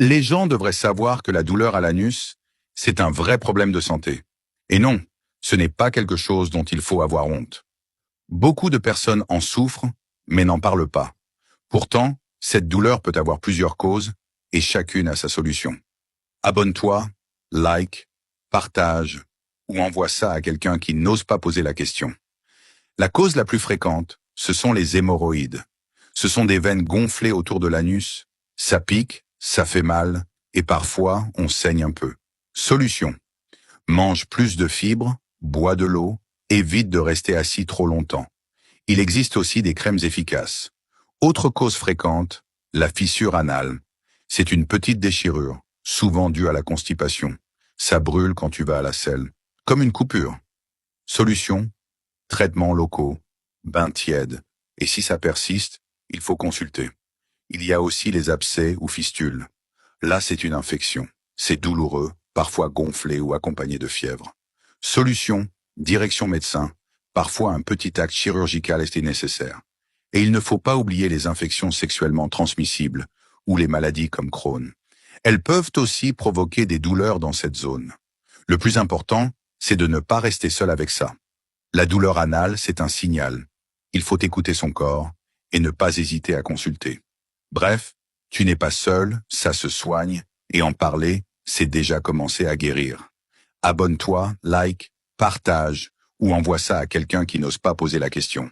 Les gens devraient savoir que la douleur à l'anus, c'est un vrai problème de santé. Et non, ce n'est pas quelque chose dont il faut avoir honte. Beaucoup de personnes en souffrent, mais n'en parlent pas. Pourtant, cette douleur peut avoir plusieurs causes, et chacune a sa solution. Abonne-toi, like, partage, ou envoie ça à quelqu'un qui n'ose pas poser la question. La cause la plus fréquente, ce sont les hémorroïdes. Ce sont des veines gonflées autour de l'anus. Ça pique, ça fait mal, et parfois on saigne un peu. Solution. Mange plus de fibres, bois de l'eau, évite de rester assis trop longtemps. Il existe aussi des crèmes efficaces. Autre cause fréquente, la fissure anale. C'est une petite déchirure, souvent due à la constipation. Ça brûle quand tu vas à la selle, comme une coupure. Solution, traitements locaux, bains tièdes. Et si ça persiste, il faut consulter. Il y a aussi les abcès ou fistules. Là, c'est une infection. C'est douloureux, parfois gonflé ou accompagné de fièvre. Solution, direction médecin. Parfois, un petit acte chirurgical est nécessaire. Et il ne faut pas oublier les infections sexuellement transmissibles ou les maladies comme Crohn. Elles peuvent aussi provoquer des douleurs dans cette zone. Le plus important, c'est de ne pas rester seul avec ça. La douleur anale, c'est un signal. Il faut écouter son corps et ne pas hésiter à consulter. Bref, tu n'es pas seul, ça se soigne, et en parler, c'est déjà commencer à guérir. Abonne-toi, like, partage, ou envoie ça à quelqu'un qui n'ose pas poser la question.